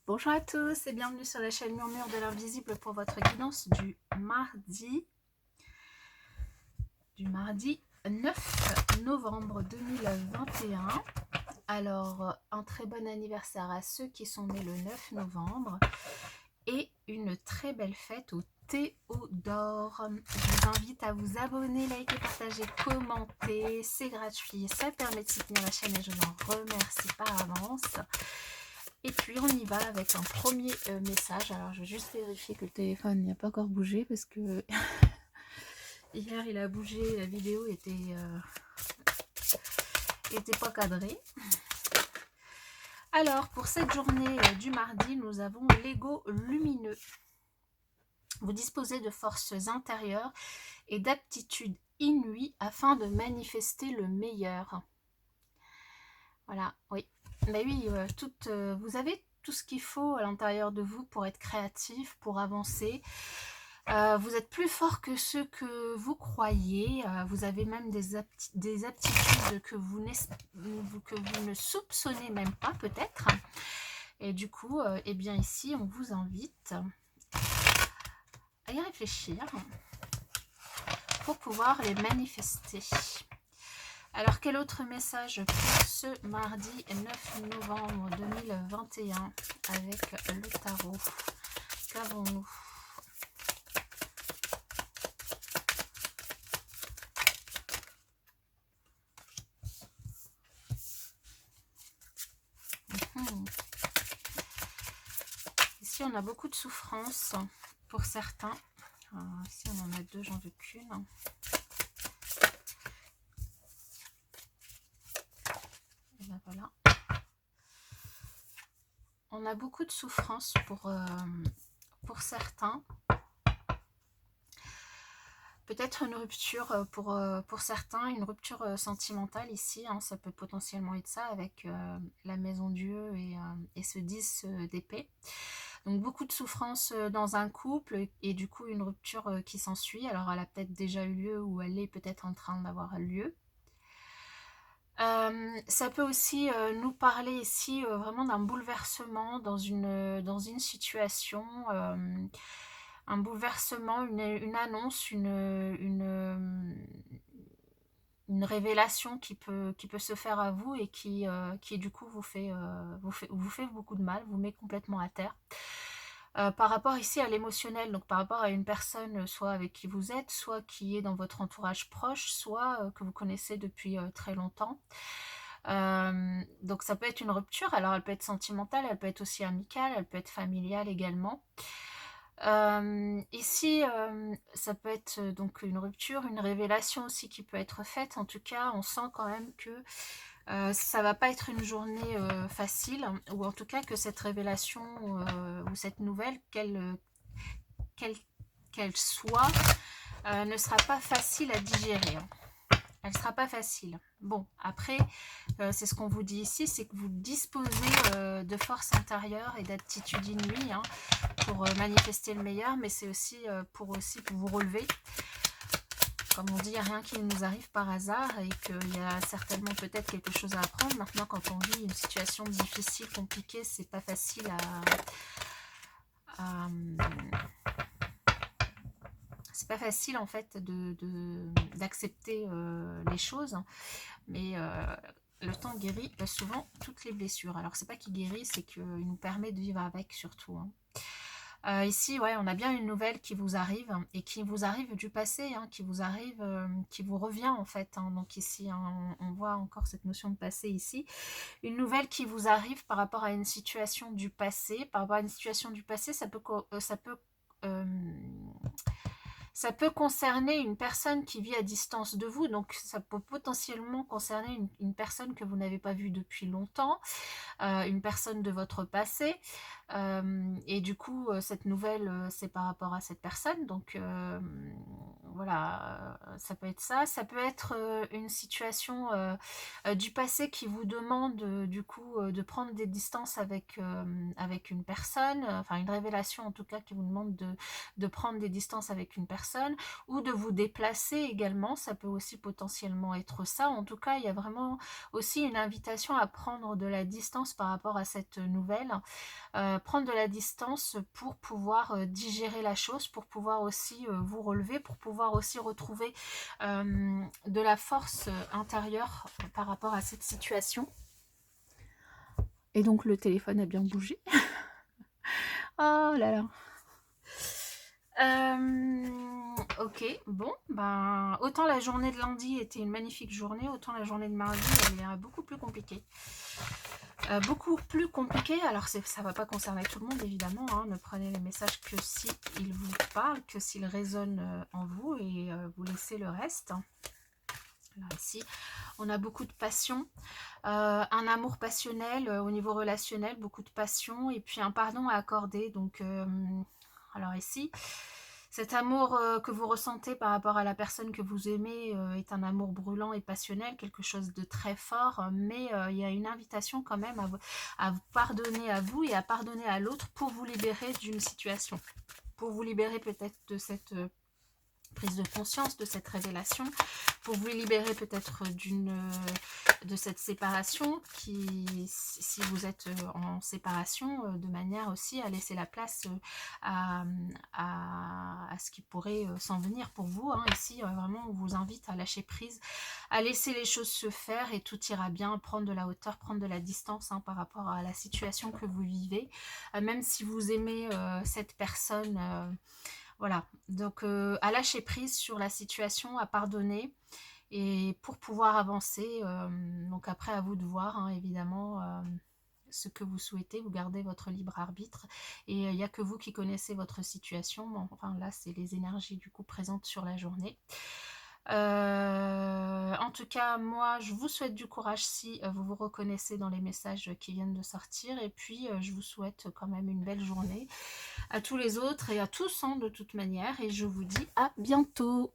Bonjour à tous et bienvenue sur la chaîne Murmure de l'Invisible pour votre guidance du mardi 9 novembre 2021. Alors, un très bon anniversaire à ceux qui sont nés le 9 novembre et une très belle fête au Théodore. Je vous invite à vous abonner, liker, partager, commenter. C'est gratuit, ça permet de soutenir la chaîne et je vous en remercie par avance. Et puis on y va avec un premier message. Alors je vais juste vérifier que le téléphone n'a pas encore bougé parce que hier il a bougé, la vidéo était pas cadrée. Alors pour cette journée du mardi, nous avons l'ego lumineux. Vous disposez de forces intérieures et d'aptitudes inouïes afin de manifester le meilleur. Voilà, oui. Mais oui, vous avez tout ce qu'il faut à l'intérieur de vous pour être créatif, pour avancer. Vous êtes plus fort que ce que vous croyez. Vous avez même des aptitudes que vous ne soupçonnez même pas peut-être. Et du coup, eh bien ici, on vous invite à y réfléchir pour pouvoir les manifester. Alors, quel autre message pour ce mardi 9 novembre 2021 avec le tarot? Qu'avons-nous? Ici, on a beaucoup de souffrance pour certains. Ici, on en a deux, j'en veux qu'une. Et ben voilà. On a beaucoup de souffrance pour certains. Peut-être une rupture pour certains, une rupture sentimentale ici. Ça peut potentiellement être ça avec la maison Dieu et ce 10 d'épée. Donc beaucoup de souffrance dans un couple et du coup une rupture qui s'ensuit. Alors elle a peut-être déjà eu lieu ou elle est peut-être en train d'avoir lieu. Ça peut aussi nous parler ici vraiment d'un bouleversement dans une situation, un bouleversement, une annonce, une révélation qui peut se faire à vous et qui du coup vous fait beaucoup de mal, vous met complètement à terre. Par rapport ici à l'émotionnel, donc par rapport à une personne soit avec qui vous êtes, soit qui est dans votre entourage proche, soit que vous connaissez depuis très longtemps. Donc ça peut être une rupture, alors elle peut être sentimentale, elle peut être aussi amicale, elle peut être familiale également. Ici, ça peut être donc une rupture, une révélation aussi qui peut être faite. En tout cas, on sent quand même que ça va pas être une journée facile, ou en tout cas que cette révélation ou cette nouvelle, qu'elle soit, ne sera pas facile à digérer. Elle ne sera pas facile. Bon, après, c'est ce qu'on vous dit ici, c'est que vous disposez de force intérieure et d'attitude inouïe pour manifester le meilleur, mais c'est aussi pour vous relever. Comme on dit, il n'y a rien qui nous arrive par hasard et qu'il y a certainement peut-être quelque chose à apprendre. Maintenant, quand on vit une situation difficile, compliquée, c'est pas facile c'est pas facile en fait d'accepter les choses, mais le temps guérit souvent toutes les blessures. Alors c'est pas qu'il guérit, c'est qu'il nous permet de vivre avec surtout. Ici, ouais, on a bien une nouvelle qui vous arrive et qui vous arrive du passé, qui vous arrive, qui vous revient en fait. Donc ici, on voit encore cette notion de passé ici. Une nouvelle qui vous arrive par rapport à une situation du passé. Par rapport à une situation du passé, ça peut concerner une personne qui vit à distance de vous, donc ça peut potentiellement concerner une personne que vous n'avez pas vue depuis longtemps, une personne de votre passé, et du coup cette nouvelle c'est par rapport à cette personne, donc voilà, ça peut être ça, ça peut être une situation du passé qui vous demande du coup de prendre des distances avec une personne, enfin une révélation en tout cas qui vous demande de prendre des distances avec une personne. personne, ou de vous déplacer également, ça peut aussi potentiellement être ça. En tout cas, il y a vraiment aussi une invitation à prendre de la distance par rapport à cette nouvelle, prendre de la distance pour pouvoir digérer la chose, pour pouvoir aussi vous relever, pour pouvoir aussi retrouver de la force intérieure par rapport à cette situation. Et donc le téléphone a bien bougé. Oh là là. Ok, bon, ben, autant la journée de lundi était une magnifique journée, autant la journée de mardi, elle est beaucoup plus compliquée. Beaucoup plus compliquée, alors ça ne va pas concerner tout le monde évidemment, hein, ne prenez les messages que s'ils vous parlent, que s'ils résonnent en vous, et vous laissez le reste. Alors ici, on a beaucoup de passion, un amour passionnel au niveau relationnel, beaucoup de passion, et puis un pardon à accorder. Donc, alors ici, cet amour que vous ressentez par rapport à la personne que vous aimez est un amour brûlant et passionnel, quelque chose de très fort, mais il y a une invitation quand même à vous pardonner à vous et à pardonner à l'autre pour vous libérer d'une situation, pour vous libérer peut-être de cette prise de conscience, de cette révélation, pour vous libérer peut-être de cette séparation qui, si vous êtes en séparation, de manière aussi à laisser la place à ce qui pourrait s'en venir pour vous. Hein. Ici, vraiment, on vous invite à lâcher prise, à laisser les choses se faire et tout ira bien, prendre de la hauteur, prendre de la distance hein, par rapport à la situation que vous vivez. Même si vous aimez cette personne... voilà, donc à lâcher prise sur la situation, à pardonner et pour pouvoir avancer. Donc après à vous de voir hein, évidemment ce que vous souhaitez, vous gardez votre libre arbitre et il n'y a que vous qui connaissez votre situation. Bon, enfin là c'est les énergies du coup présentes sur la journée. En tout cas, moi, je vous souhaite du courage si vous vous reconnaissez dans les messages qui viennent de sortir. Et puis, je vous souhaite quand même une belle journée à tous les autres et à tous hein, de toute manière. Et je vous dis à bientôt.